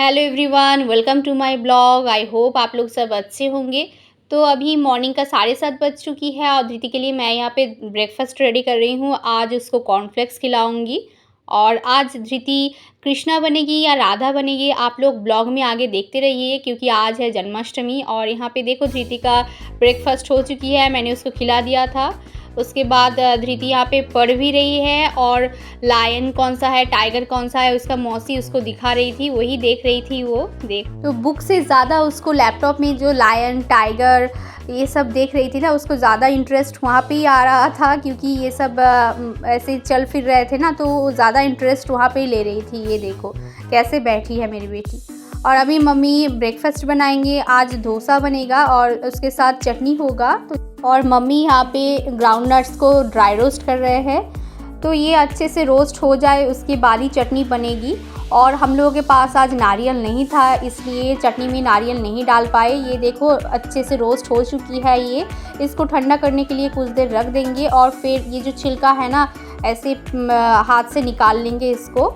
Hello everyone, welcome to my blog. I hope आप लोग सब अच्छे होंगे। तो अभी मॉर्निंग का 7:30 बज चुकी है और धृति के लिए मैं यहाँ पे ब्रेकफास्ट रेडी कर रही हूँ। आज उसको कॉर्नफ्लेक्स खिलाऊंगी और आज धृति कृष्णा बनेगी या राधा बनेगी, आप लोग ब्लॉग में आगे देखते रहिए क्योंकि आज है जन्माष्टमी। और यहाँ पे देखो धृति का ब्रेकफास्ट हो चुकी है, मैंने उसको खिला दिया था। उसके बाद धृति यहाँ पे पढ़ भी रही है और लायन कौन सा है, टाइगर कौन सा है, उसका मौसी उसको दिखा रही थी, वही देख रही थी वो देख। तो बुक से ज़्यादा उसको लैपटॉप में जो लायन टाइगर ये सब देख रही थी ना, उसको ज़्यादा इंटरेस्ट वहाँ पे ही आ रहा था क्योंकि ये सब ऐसे चल फिर रहे थे ना, तो ज़्यादा इंटरेस्ट वहाँ पे ही ले रही थी। ये देखो कैसे बैठी है मेरी बेटी। और अभी मम्मी ब्रेकफास्ट बनाएंगे, आज डोसा बनेगा और उसके साथ चटनी होगा। और मम्मी यहाँ पे ग्राउंड नट्स को ड्राई रोस्ट कर रहे हैं, तो ये अच्छे से रोस्ट हो जाए उसके बाद ही चटनी बनेगी। और हम लोगों के पास आज नारियल नहीं था, इसलिए चटनी में नारियल नहीं डाल पाए। ये देखो अच्छे से रोस्ट हो चुकी है ये। इसको ठंडा करने के लिए कुछ देर रख देंगे और फिर ये जो छिलका है ना, ऐसे हाथ से निकाल लेंगे इसको।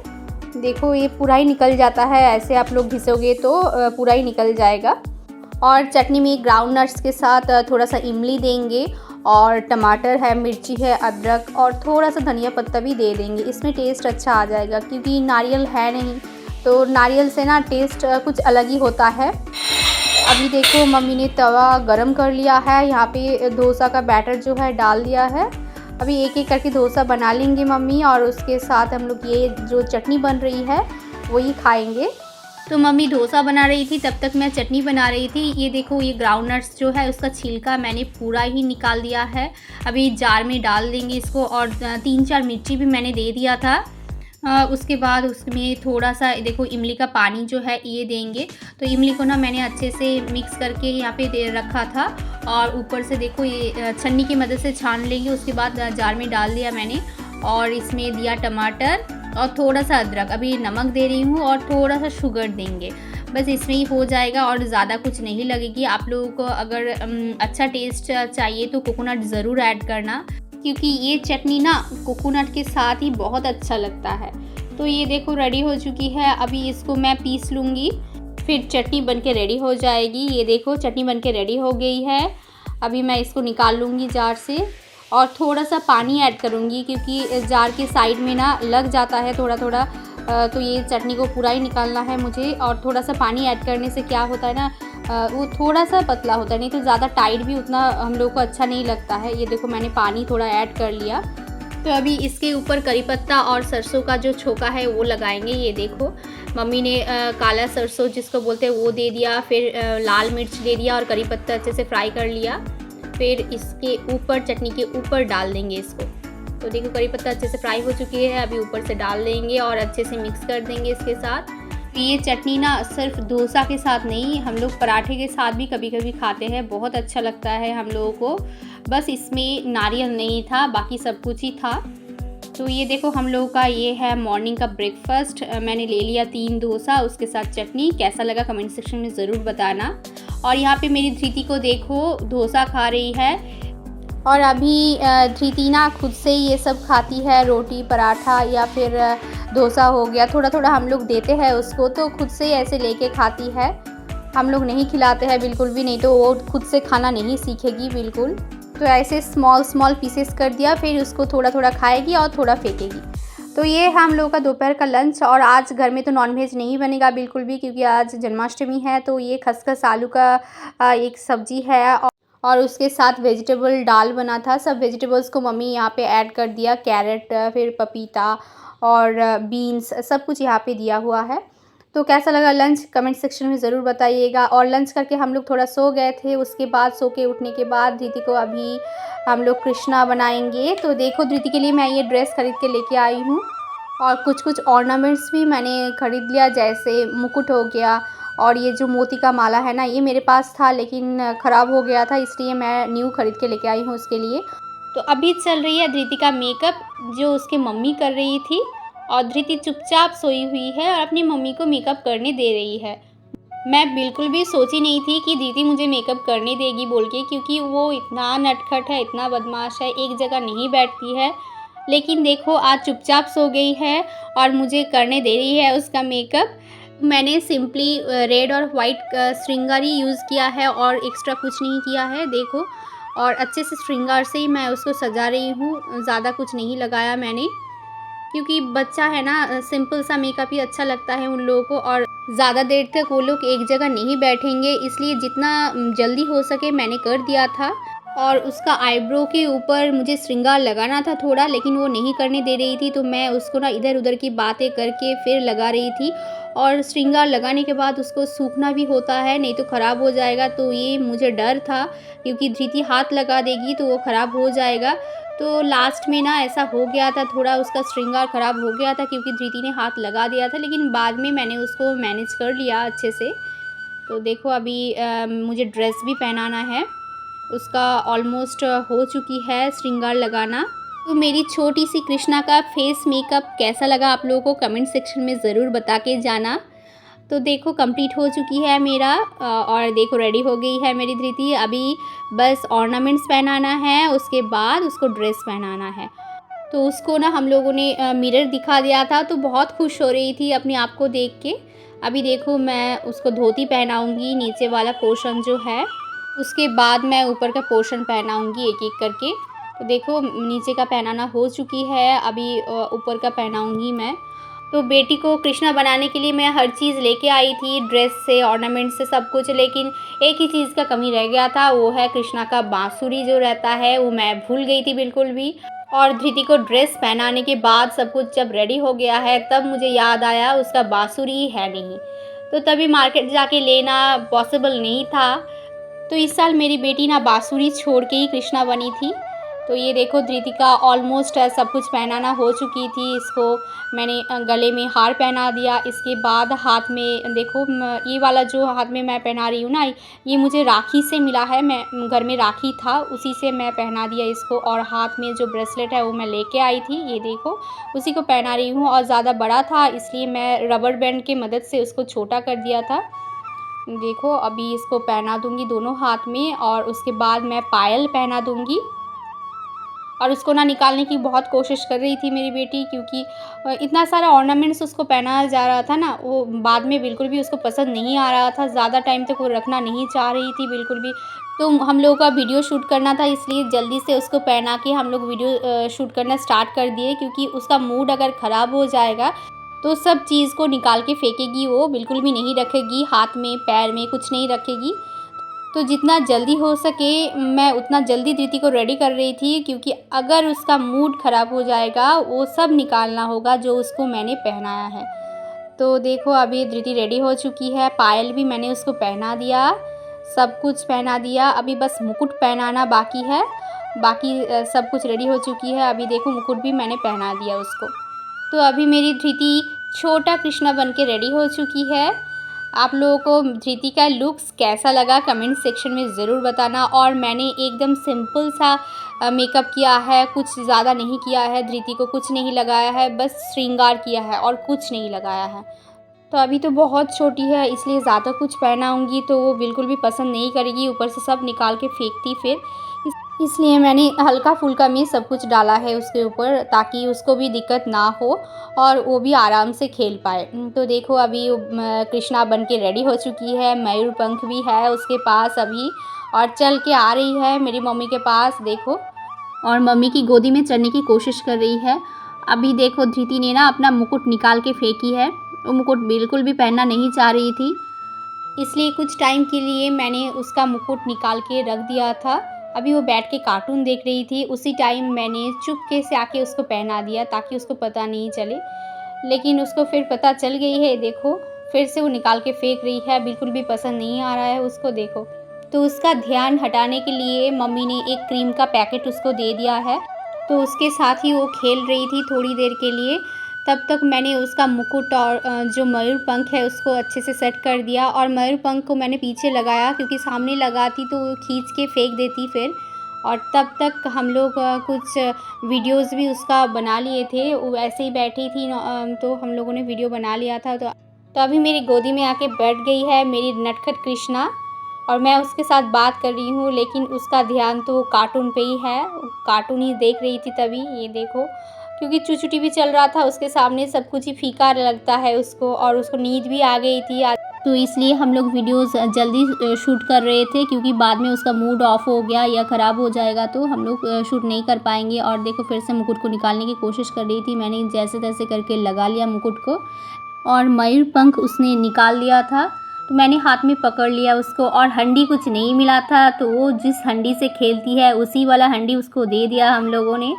देखो ये पूरा ही निकल जाता है, ऐसे आप लोग घिसोगे तो पूरा ही निकल जाएगा। और चटनी में ग्राउंड नट्स के साथ थोड़ा सा इमली देंगे और टमाटर है, मिर्ची है, अदरक और थोड़ा सा धनिया पत्ता भी दे देंगे। इसमें टेस्ट अच्छा आ जाएगा क्योंकि नारियल है नहीं, तो नारियल से ना टेस्ट कुछ अलग ही होता है। अभी देखो मम्मी ने तवा गरम कर लिया है, यहाँ पे डोसा का बैटर जो है डाल दिया है। अभी एक एक करके डोसा बना लेंगे मम्मी और उसके साथ हम लोग ये जो चटनी बन रही है वही खाएंगे। तो मम्मी डोसा बना रही थी, तब तक मैं चटनी बना रही थी। ये देखो ये ग्राउंड नट्स जो है उसका छिलका मैंने पूरा ही निकाल दिया है। अभी जार में डाल देंगे इसको और 3-4 मिर्ची भी मैंने दे दिया था। उसके बाद उसमें थोड़ा सा देखो इमली का पानी जो है ये देंगे। तो इमली को ना मैंने अच्छे से मिक्स करके यहाँ पे दे रखा था और ऊपर से देखो ये छन्नी की मदद से छान लेंगे। उसके बाद जार में डाल दिया मैंने और इसमें दिया टमाटर और थोड़ा सा अदरक। अभी नमक दे रही हूँ और थोड़ा सा शुगर देंगे, बस इसमें ही हो जाएगा और ज़्यादा कुछ नहीं लगेगी। आप लोगों को अगर अच्छा टेस्ट चाहिए तो कोकोनट ज़रूर ऐड करना क्योंकि ये चटनी ना कोकोनट के साथ ही बहुत अच्छा लगता है। तो ये देखो रेडी हो चुकी है, अभी इसको मैं पीस लूँगी, फिर चटनी बन के रेडी हो जाएगी। ये देखो चटनी बन के रेडी हो गई है। अभी मैं इसको निकाल लूँगी जार से और थोड़ा सा पानी ऐड करूँगी क्योंकि जार के साइड में ना लग जाता है थोड़ा थोड़ा, तो ये चटनी को पूरा ही निकालना है मुझे। और थोड़ा सा पानी ऐड करने से क्या होता है ना, वो थोड़ा सा पतला होता है, नहीं तो ज़्यादा टाइट भी उतना हम लोग को अच्छा नहीं लगता है। ये देखो मैंने पानी थोड़ा ऐड कर लिया। तो अभी इसके ऊपर करी पत्ता और सरसों का जो छोका है वो लगाएंगे। ये देखो मम्मी ने काला सरसों जिसको बोलते हैं वो दे दिया, फिर लाल मिर्च दे दिया और करी पत्ता अच्छे से फ्राई कर लिया। फिर इसके ऊपर चटनी के ऊपर डाल देंगे इसको। तो देखो करी पत्ता अच्छे से फ्राई हो चुकी है, अभी ऊपर से डाल देंगे और अच्छे से मिक्स कर देंगे इसके साथ। ये चटनी ना सिर्फ डोसा के साथ नहीं, हम लोग पराठे के साथ भी कभी कभी खाते हैं, बहुत अच्छा लगता है हम लोगों को। बस इसमें नारियल नहीं था, बाकी सब कुछ ही था। तो ये देखो हम लोगों का ये है मॉर्निंग का ब्रेकफास्ट। मैंने ले लिया 3 डोसा, उसके साथ चटनी। कैसा लगा कमेंट सेक्शन में ज़रूर बताना। और यहाँ पे मेरी धृति को देखो डोसा खा रही है और अभी धृति ना खुद से ही ये सब खाती है, रोटी पराठा या फिर डोसा हो गया, थोड़ा थोड़ा हम लोग देते हैं उसको, तो खुद से ही ऐसे लेके खाती है। हम लोग नहीं खिलाते हैं बिल्कुल भी, नहीं तो वो खुद से खाना नहीं सीखेगी बिल्कुल। तो ऐसे स्मॉल पीसेस कर दिया, फिर उसको थोड़ा थोड़ा खाएगी और थोड़ा फेंकेगी। तो ये हम लोगों का दोपहर का लंच। और आज घर में तो नॉनवेज नहीं बनेगा बिल्कुल भी क्योंकि आज जन्माष्टमी है। तो ये खसखस आलू का एक सब्जी है और उसके साथ वेजिटेबल दाल बना था। सब वेजिटेबल्स को मम्मी यहाँ पे ऐड कर दिया, कैरेट, फिर पपीता और बीन्स, सब कुछ यहाँ पे दिया हुआ है। तो कैसा लगा लंच कमेंट सेक्शन में ज़रूर बताइएगा। और लंच करके हम लोग थोड़ा सो गए थे, उसके बाद सो के उठने के बाद धृति को अभी हम लोग कृष्णा बनाएंगे। तो देखो धृति के लिए मैं ये ड्रेस खरीद के लेके आई हूँ और कुछ ऑर्नामेंट्स भी मैंने ख़रीद लिया, जैसे मुकुट हो गया और ये जो मोती का माला है ना, ये मेरे पास था लेकिन ख़राब हो गया था, इसलिए मैं न्यू खरीद के लेके आई हूँ उसके लिए। तो अभी चल रही है धृति का मेकअप जो उसकी मम्मी कर रही थी और धृति चुपचाप सोई हुई है और अपनी मम्मी को मेकअप करने दे रही है। मैं बिल्कुल भी सोची नहीं थी कि दीदी मुझे मेकअप करने देगी बोल के, क्योंकि वो इतना नटखट है, इतना बदमाश है, एक जगह नहीं बैठती है। लेकिन देखो आज चुपचाप सो गई है और मुझे करने दे रही है उसका मेकअप। मैंने सिंपली रेड और वाइट श्रृंगार ही यूज़ किया है और एक्स्ट्रा कुछ नहीं किया है, देखो। और अच्छे से श्रृंगार से ही मैं उसको सजा रही हूँ, ज़्यादा कुछ नहीं लगाया मैंने। क्योंकि बच्चा है ना, सिंपल सा मेकअप ही अच्छा लगता है उन लोगों को, और ज़्यादा देर तक वो लोग एक जगह नहीं बैठेंगे, इसलिए जितना जल्दी हो सके मैंने कर दिया था। और उसका आईब्रो के ऊपर मुझे श्रृंगार लगाना था थोड़ा, लेकिन वो नहीं करने दे रही थी, तो मैं उसको ना इधर-उधर की बातें करके फिर लगा रही थी। और श्रृंगार लगाने के बाद उसको सूखना भी होता है, नहीं तो ख़राब हो जाएगा, तो ये मुझे डर था, क्योंकि धृति हाथ लगा देगी तो वो ख़राब हो जाएगा। तो लास्ट में ना ऐसा हो गया था, थोड़ा उसका श्रृंगार ख़राब हो गया था क्योंकि धृति ने हाथ लगा दिया था, लेकिन बाद में मैंने उसको मैनेज कर लिया अच्छे से। तो देखो अभी मुझे ड्रेस भी पहनाना है, उसका ऑलमोस्ट हो चुकी है श्रृंगार लगाना। तो मेरी छोटी-सी कृष्णा का फेस मेकअप कैसा लगा आप लोगों को कमेंट सेक्शन में ज़रूर बता के जाना। तो देखो कंप्लीट हो चुकी है मेरा, और देखो रेडी हो गई है मेरी धृति। अभी बस ऑर्नामेंट्स पहनाना है, उसके बाद उसको ड्रेस पहनाना है। तो उसको ना हम लोगों ने मिरर दिखा दिया था, तो बहुत खुश हो रही थी अपने आप को देख के। अभी देखो मैं उसको धोती पहनाऊँगी, नीचे वाला पोर्शन जो है, उसके बाद मैं ऊपर का पोर्शन पहनाऊँगी एक-एक करके। तो देखो नीचे का पहनाना हो चुकी है, अभी ऊपर का पहनाऊँगी मैं। तो बेटी को कृष्णा बनाने के लिए मैं हर चीज़ लेके आई थी, ड्रेस से, ऑर्नामेंट से, सब कुछ, लेकिन एक ही चीज़ का कमी रह गया था, वो है कृष्णा का बाँसुरी जो रहता है, वो मैं भूल गई थी बिल्कुल भी। और धृति को ड्रेस पहनाने के बाद सब कुछ जब रेडी हो गया है, तब मुझे याद आया उसका बाँसुरी है नहीं। तो तभी मार्केट जाके लेना पॉसिबल नहीं था। तो इस साल मेरी बेटी ना बाँसुरी छोड़ के ही कृष्णा बनी थी। तो ये देखो धृति का ऑलमोस्ट सब कुछ पहनाना हो चुकी थी। इसको मैंने गले में हार पहना दिया, इसके बाद हाथ में देखो ये वाला जो हाथ में मैं पहना रही हूँ ना, ये मुझे राखी से मिला है, मैं घर में राखी था उसी से मैं पहना दिया इसको। और हाथ में जो ब्रेसलेट है वो मैं लेके आई थी, ये देखो उसी को पहना रही हूँ। और ज़्यादा बड़ा था इसलिए मैं रबर बैंड की मदद से उसको छोटा कर दिया था। देखो अभी इसको पहना दूँगी दोनों हाथ में, और उसके बाद मैं पायल पहना दूँगी। और उसको ना निकालने की बहुत कोशिश कर रही थी मेरी बेटी, क्योंकि इतना सारा ऑर्नामेंट्स उसको पहनाया जा रहा था ना, वो बाद में बिल्कुल भी उसको पसंद नहीं आ रहा था, ज़्यादा टाइम तक वो रखना नहीं चाह रही थी बिल्कुल भी। तो हम लोगों का वीडियो शूट करना था, इसलिए जल्दी से उसको पहना के हम लोग वीडियो शूट करना स्टार्ट कर दिए, क्योंकि उसका मूड अगर ख़राब हो जाएगा तो सब चीज़ को निकाल के फेंकेगी, वो बिल्कुल भी नहीं रखेगी, हाथ में पैर में कुछ नहीं रखेगी। तो जितना जल्दी हो सके मैं उतना जल्दी धृति को रेडी कर रही थी, क्योंकि अगर उसका मूड ख़राब हो जाएगा, वो सब निकालना होगा जो उसको मैंने पहनाया है। तो देखो अभी धृति रेडी हो चुकी है, पायल भी मैंने उसको पहना दिया, सब कुछ पहना दिया, अभी बस मुकुट पहनाना बाकी है। बाकी सब कुछ रेडी हो चुकी है, अभी देखो मुकुट भी मैंने पहना दिया उसको। तो अभी मेरी धृति छोटा कृष्णा बन के रेडी हो चुकी है। आप लोगों को धृति का लुक्स कैसा लगा कमेंट सेक्शन में ज़रूर बताना। और मैंने एकदम सिंपल सा मेकअप किया है, कुछ ज़्यादा नहीं किया है, धृति को कुछ नहीं लगाया है, बस श्रृंगार किया है और कुछ नहीं लगाया है। तो अभी तो बहुत छोटी है, इसलिए ज़्यादा कुछ पहनाऊँगी तो वो बिल्कुल भी पसंद नहीं करेगी, ऊपर से सब निकाल के फेंकती फिर। इसलिए मैंने हल्का-फुल्का में सब कुछ डाला है उसके ऊपर, ताकि उसको भी दिक्कत ना हो और वो भी आराम से खेल पाए। तो देखो अभी कृष्णा बन के रेडी हो चुकी है, मयूर पंख भी है उसके पास अभी, और चल के आ रही है मेरी मम्मी के पास देखो, और मम्मी की गोदी में चढ़ने की कोशिश कर रही है। अभी देखो धृति ने ना अपना मुकुट निकाल के फेंकी है, वो मुकुट बिल्कुल भी पहनना नहीं चाह रही थी, इसलिए कुछ टाइम के लिए मैंने उसका मुकुट निकाल के रख दिया था। अभी वो बैठ के कार्टून देख रही थी, उसी टाइम मैंने चुपके से आके उसको पहना दिया ताकि उसको पता नहीं चले। लेकिन उसको फिर पता चल गई है, देखो फिर से वो निकाल के फेंक रही है, बिल्कुल भी पसंद नहीं आ रहा है उसको देखो। तो उसका ध्यान हटाने के लिए मम्मी ने एक क्रीम का पैकेट उसको दे दिया है, तो उसके साथ ही वो खेल रही थी थोड़ी देर के लिए। तब तक मैंने उसका मुकुट और जो मयूर पंख है उसको अच्छे से सेट कर दिया, और मयूर पंख को मैंने पीछे लगाया क्योंकि सामने लगाती तो वो खींच के फेंक देती फिर। और तब तक हम लोग कुछ वीडियोस भी उसका बना लिए थे, वो ऐसे ही बैठी थी तो हम लोगों ने वीडियो बना लिया था। तो अभी मेरी गोदी में आके बैठ गई है मेरी नटखट कृष्णा, और मैं उसके साथ बात कर रही हूँ, लेकिन उसका ध्यान तो कार्टून पे ही है, कार्टून ही देख रही थी तभी। ये देखो क्योंकि चूचू टीवी चल रहा था, उसके सामने सब कुछ ही फीका लगता है उसको, और उसको नींद भी आ गई थी तो इसलिए हम लोग वीडियोस जल्दी शूट कर रहे थे, क्योंकि बाद में उसका मूड ऑफ हो गया या ख़राब हो जाएगा तो हम लोग शूट नहीं कर पाएंगे। और देखो फिर से मुकुट को निकालने की कोशिश कर रही थी, मैंने जैसे तैसे करके लगा लिया मुकुट को, और मयूर पंख उसने निकाल लिया था तो मैंने हाथ में पकड़ लिया उसको, और हंडी कुछ नहीं मिला था तो वो जिस हंडी से खेलती है उसी वाला हंडी उसको दे दिया हम लोगों ने,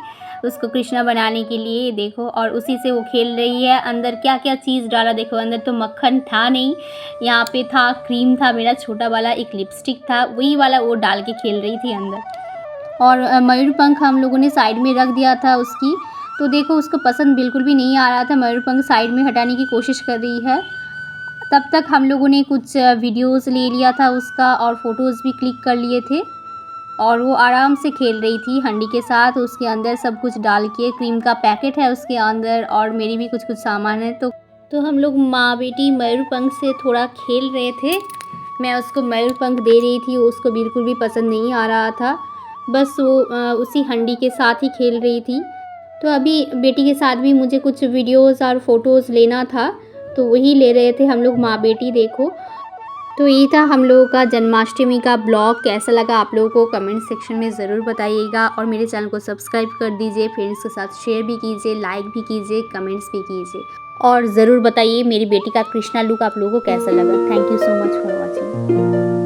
उसको कृष्णा बनाने के लिए। देखो, और उसी से वो खेल रही है। अंदर क्या क्या चीज़ डाला देखो, अंदर तो मक्खन था नहीं, यहाँ पे था क्रीम था मेरा छोटा वाला, एक लिपस्टिक था, वही वाला वो डाल के खेल रही थी अंदर। और मयूरपंख हम लोगों ने साइड में रख दिया था उसकी, तो देखो उसको पसंद बिल्कुल भी नहीं आ रहा था, मयूरपंख साइड में हटाने की कोशिश कर रही है। तब तक हम लोगों ने कुछ वीडियोस ले लिया था उसका, और फ़ोटोज़ भी क्लिक कर लिए थे, और वो आराम से खेल रही थी हंडी के साथ। उसके अंदर सब कुछ डाल के, क्रीम का पैकेट है उसके अंदर, और मेरी भी कुछ कुछ सामान है। तो हम लोग माँ बेटी मयूरपंख से थोड़ा खेल रहे थे। मैं उसको मयूरपंख दे रही थी, उसको बिल्कुल भी पसंद नहीं आ रहा था, बस वो उसी हंडी के साथ ही खेल रही थी। तो अभी बेटी के साथ भी मुझे कुछ वीडियोज़ और फ़ोटोज़ लेना था, तो वही ले रहे थे हम लोग माँ बेटी। देखो, तो ये था हम लोगों का जन्माष्टमी का ब्लॉग। कैसा लगा आप लोगों को कमेंट सेक्शन में ज़रूर बताइएगा, और मेरे चैनल को सब्सक्राइब कर दीजिए, फ्रेंड्स के साथ शेयर भी कीजिए, लाइक भी कीजिए, कमेंट्स भी कीजिए, और ज़रूर बताइए मेरी बेटी का कृष्णा लुक आप लोगों को कैसा लगा। Thank you so much for watching.